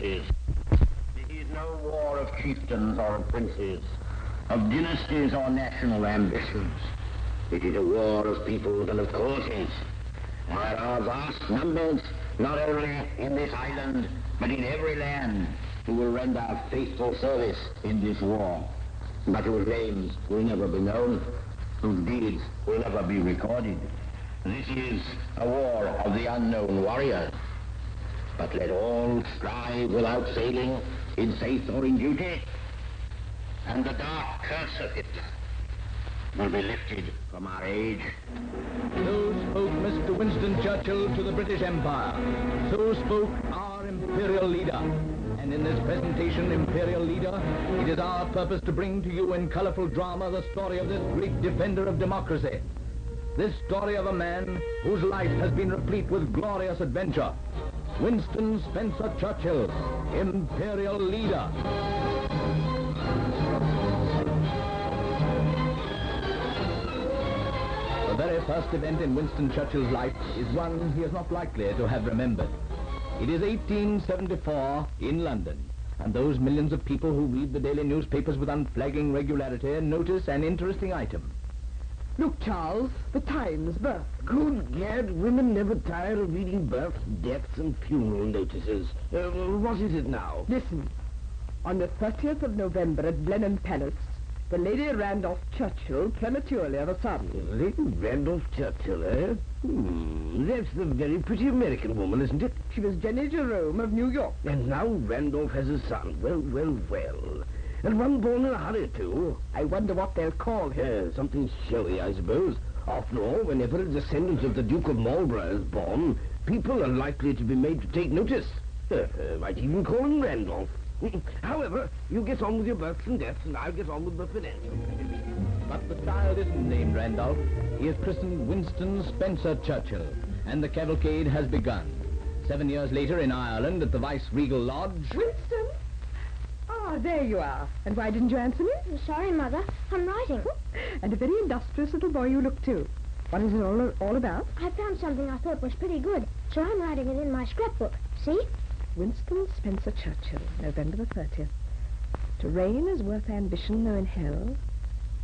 races. It is no war of chieftains or of princes, of dynasties or national ambitions. It is a war of peoples and of causes. There are vast numbers, not only in this island, but in every land, who will render faithful service in this war, but whose names will never be known, whose deeds will never be recorded. This is a war of the unknown warriors. But let all strive without failing in faith or in duty, and the dark curse of Hitler will be lifted from our age. So spoke Mr. Winston Churchill to the British Empire. So spoke our Imperial Leader. And in this presentation, Imperial Leader, it is our purpose to bring to you in colorful drama the story of this great defender of democracy. This story of a man whose life has been replete with glorious adventure. Winston Spencer Churchill, Imperial Leader. The very first event in Winston Churchill's life is one he is not likely to have remembered. It is 1874 in London, and those millions of people who read the daily newspapers with unflagging regularity notice an interesting item. Look, Charles, the Times, birth. Good gad, women never tire of reading births, deaths, and funeral notices. What is it now? Listen. On the 30th of November at Blenheim Palace, the Lady Randolph Churchill prematurely of a son. Lady Randolph Churchill, eh? That's the very pretty American woman, isn't it? She was Jenny Jerome of New York. And now Randolph has a son. Well, well, well. And one born in a hurry, too. I wonder what they'll call him. Something showy, I suppose. After all, whenever a descendant of the Duke of Marlborough is born, people are likely to be made to take notice. Might even call him Randolph. However, you get on with your births and deaths, and I'll get on with the financial. But the child isn't named Randolph. He is christened Winston Spencer Churchill, and the cavalcade has begun. 7 years later in Ireland at the Vice-Regal Lodge... Winston? Ah, there you are. And why didn't you answer me? I'm sorry, Mother. I'm writing. And a very industrious little boy you look, too. What is it all about? I found something I thought was pretty good, so I'm writing it in my scrapbook. See? Winston Spencer Churchill, November the 30th. To reign is worth ambition, though in hell.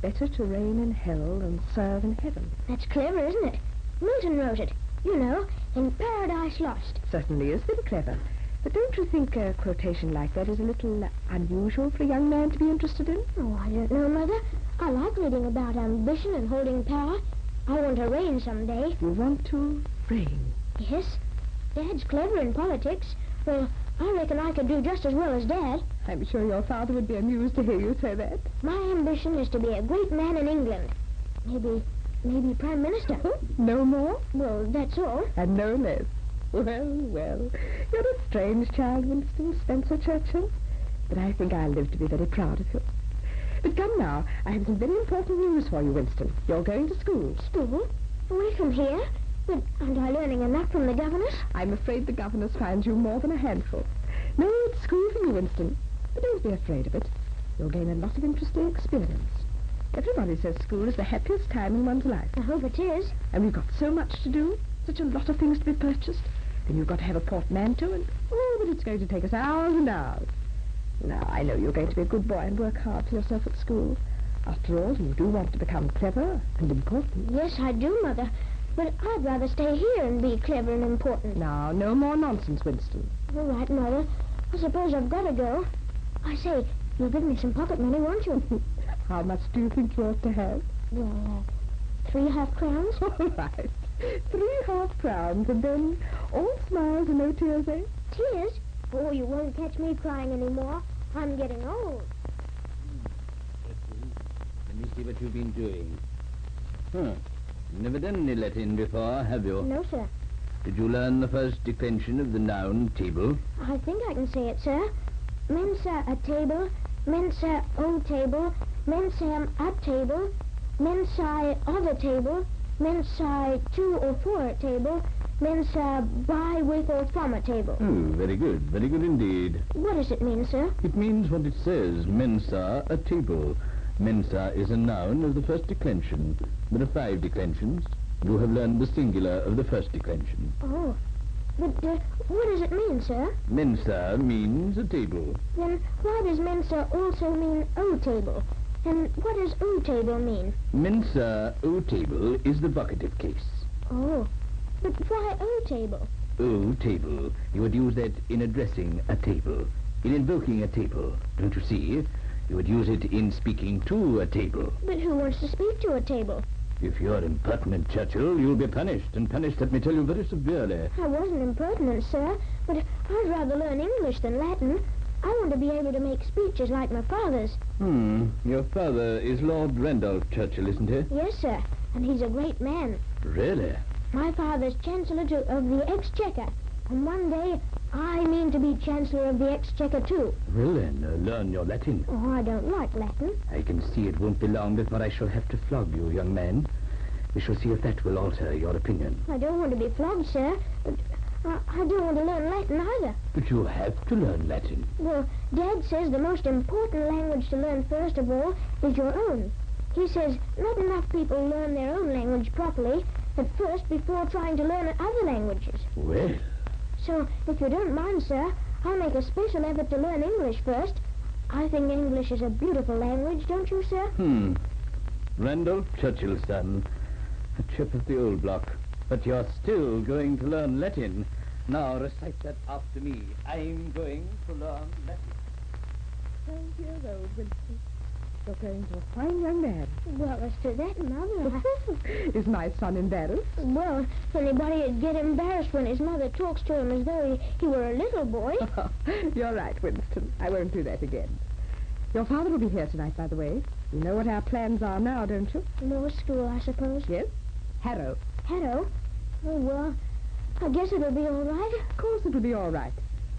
Better to reign in hell than serve in heaven. That's clever, isn't it? Milton wrote it. You know, in Paradise Lost. Certainly is very clever. But don't you think a quotation like that is a little unusual for a young man to be interested in? Oh, I don't know, Mother. I like reading about ambition and holding power. I want to reign someday. You want to reign? Yes. Dad's clever in politics. Well, I reckon I could do just as well as Dad. I'm sure your father would be amused to hear you say that. My ambition is to be a great man in England. Maybe Prime Minister. No more? Well, that's all. And no less. Well, you're a strange child, Winston Spencer Churchill. But I think I'll live to be very proud of you. But come now, I have some very important news for you, Winston. You're going to school. School? Away from here? But aren't I learning enough from the governess? I'm afraid the governess finds you more than a handful. No, it's school for you, Winston. But don't be afraid of it. You'll gain a lot of interesting experience. Everybody says school is the happiest time in one's life. I hope it is. And we've got so much to do, such a lot of things to be purchased. Then you've got to have a portmanteau, and but it's going to take us hours and hours. Now, I know you're going to be a good boy and work hard for yourself at school. After all, you do want to become clever and important. Yes, I do, Mother. But I'd rather stay here and be clever and important. Now, no more nonsense, Winston. All right, Mother. I suppose I've got to go. I say, you'll give me some pocket money, won't you? How much do you think you ought to have? Well, 3 half-crowns. All right. 3 half-crowns, and then all smiles and no tears, eh? Tears? Oh, you won't catch me crying anymore. I'm getting old. Let me see what you've been doing. Never done any Latin before, have you? No, sir. Did you learn the first declension of the noun table? I think I can say it, sir. Mensa a table, mensa o table, mensam at table, mensae of a table, mensae to or for a table, mensa by, with, or from a table. Very good indeed. What does it mean, sir? It means what it says, mensa, a table. Mensa is a noun of the first declension. There are 5 declensions. You have learned the singular of the first declension. Oh, But what does it mean, sir? Mensa means a table. Then why does Mensa also mean O-table? And what does O-table mean? Mensa O-table is the vocative case. Oh, but why O-table? O-table. You would use that in addressing a table, in invoking a table. Don't you see? You would use it in speaking to a table. But who wants to speak to a table? If you're impertinent, Churchill, you'll be punished, and punished, let me tell you, very severely. I wasn't impertinent, sir, but I'd rather learn English than Latin. I want to be able to make speeches like my father's. Your father is Lord Randolph Churchill, isn't he? Yes, sir, and he's a great man. Really? My father's Chancellor of the Exchequer, and one day I mean to be Chancellor of the Exchequer too. Well then, learn your Latin. Oh, I don't like Latin. I can see it won't be long before I shall have to flog you, young man. We shall see if that will alter your opinion. I don't want to be flogged, sir, but I don't want to learn Latin either. But you have to learn Latin. Well, Dad says the most important language to learn first of all is your own. He says not enough people learn their own language properly at first before trying to learn other languages. Well, So, if you don't mind, sir, I'll make a special effort to learn English first. I think English is a beautiful language, don't you, sir? Randolph Churchill's son, a chip of the old block. But you're still going to learn Latin. Now recite that after me. I'm going to learn Latin. 12 years old, Winston. You're going to a fine young man. Well, as to that, Mother, Is my son embarrassed? well, anybody would get embarrassed when his mother talks to him as though he were a little boy. You're right, Winston. I won't do that again. Your father will be here tonight, by the way. You know what our plans are now, don't you? More school, I suppose. Yes? Harrow. Harrow? Oh, well, I guess it'll be all right. Of course it will be all right.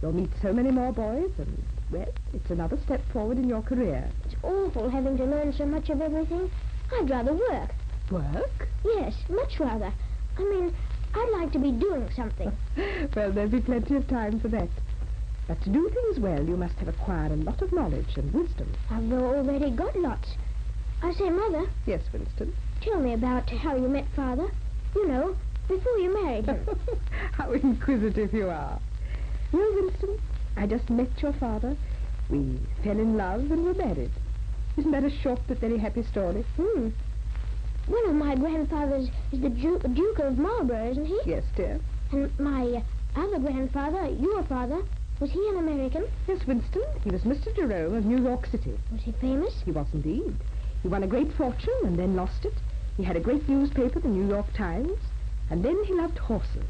You'll meet so many more boys, and, well, it's another step forward in your career. It's awful having to learn so much of everything. I'd rather work. Work? Yes, much rather. I mean, I'd like to be doing something. Well, there'll be plenty of time for that. But to do things well, you must have acquired a lot of knowledge and wisdom. I've already got lots. I say, Mother, Yes, Winston. tell me about how you met Father. You know, before you married him. How inquisitive you are. Well, Winston, I just met your father. We fell in love and were married. Isn't that a short but very happy story? One of my grandfathers is the Duke of Marlborough, isn't he? Yes, dear. And my other grandfather, your father, was he an American? Yes, Winston. He was Mr. Jerome of New York City. Was he famous? He was indeed. He won a great fortune and then lost it. He had a great newspaper, the New York Times, and then he loved horses.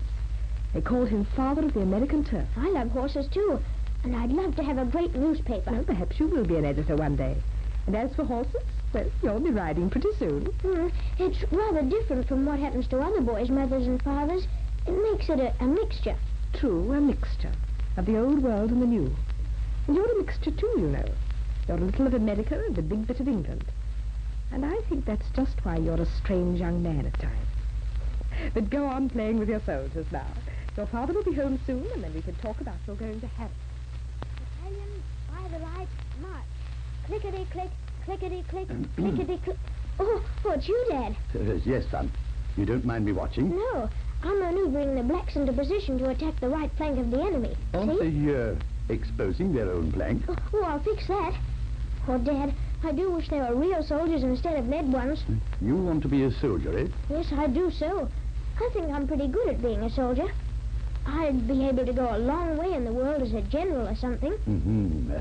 They called him Father of the American Turf. I love horses, too. And I'd love to have a great newspaper. Well, perhaps you will be an editor one day. And as for horses, well, you'll be riding pretty soon. It's rather different from what happens to other boys' mothers and fathers. It makes it a mixture. True, a mixture of the old world and the new. And you're a mixture, too, you know. You're a little of America and a big bit of England. And I think that's just why you're a strange young man at times. But go on playing with your soldiers now. Your father will be home soon, and then we can talk about your going to Harrow. Battalion, by the right, march. Clickety-click, clickety-click, clickety-click. Oh, it's you, Dad. Yes, son. You don't mind me watching? No, I'm maneuvering the blacks into position to attack the right flank of the enemy. Aren't See? they exposing their own flank? Oh, I'll fix that. Oh, Dad, I do wish they were real soldiers instead of lead ones. You want to be a soldier, eh? Yes, I do so. I think I'm pretty good at being a soldier. I'd be able to go a long way in the world as a general or something.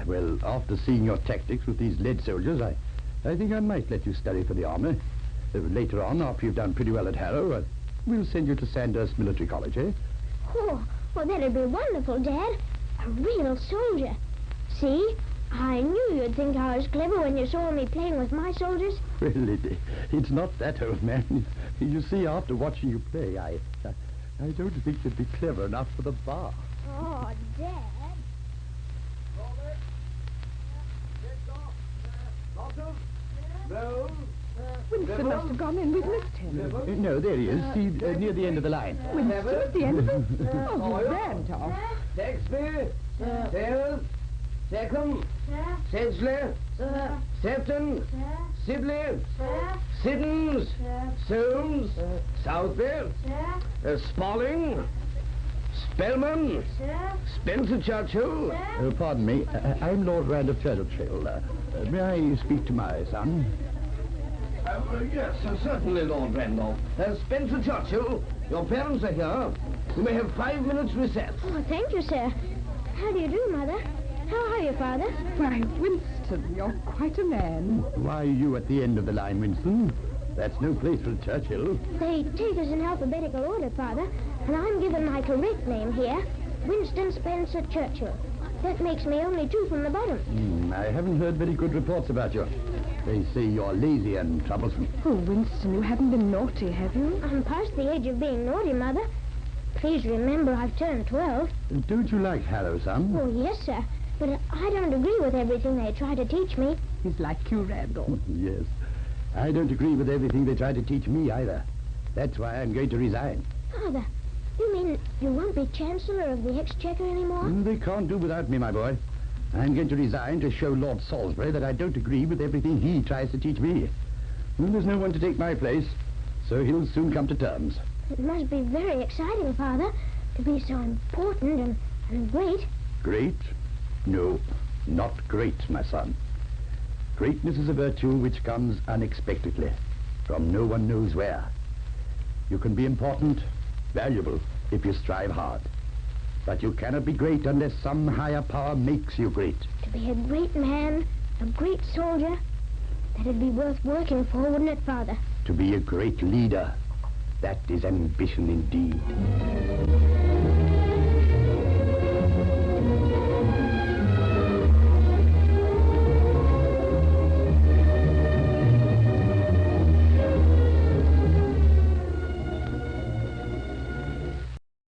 Well, after seeing your tactics with these lead soldiers, I think I might let you study for the army. Later on, after you've done pretty well at Harrow, we'll send you to Sandhurst Military College, eh? Oh, well, that'd be wonderful, Dad. A real soldier. See? I knew you'd think I was clever when you saw me playing with my soldiers. Well, it's not that, old man. You see, after watching you play, I don't think you'd be clever enough for the bar. Oh, Dad. Winston must have gone in. We've missed him. No, there he is. See, near the end of the line. Winston at the end of it? Oh, he ran off. Taxby, Tails, Seckham, Sedgley, Sefton, Sibley, Siddons, Soames, Southby, Spalling, Spellman! Sir? Spencer Churchill! Sir? Pardon me. I'm Lord Randolph Churchill. May I speak to my son? Yes, certainly, Lord Randolph. Spencer Churchill, your parents are here. You may have 5 minutes recess. Oh, thank you, sir. How do you do, Mother? How are you, Father? Why, Winston, you're quite a man. Why are you at the end of the line, Winston? That's no place for Churchill. They take us in alphabetical order, Father, and I'm given my correct name here, Winston Spencer Churchill. That makes me only 2 from the bottom. I haven't heard very good reports about you. They say you're lazy and troublesome. Oh, Winston, you haven't been naughty, have you? I'm past the age of being naughty, Mother. Please remember I've turned 12. Don't you like Harrow, son? Oh, yes, sir. But I don't agree with everything they try to teach me. He's like you, Randolph. Yes. I don't agree with everything they try to teach me either. That's why I'm going to resign. Father, you mean you won't be Chancellor of the Exchequer anymore? They can't do without me, my boy. I'm going to resign to show Lord Salisbury that I don't agree with everything he tries to teach me. Well, there's no one to take my place, so he'll soon come to terms. It must be very exciting, Father, to be so important and great. Great? No, not great, my son. Greatness is a virtue which comes unexpectedly, from no one knows where. You can be important, valuable, if you strive hard. But you cannot be great unless some higher power makes you great. To be a great man, a great soldier, that'd be worth working for, wouldn't it, Father? To be a great leader, that is ambition indeed.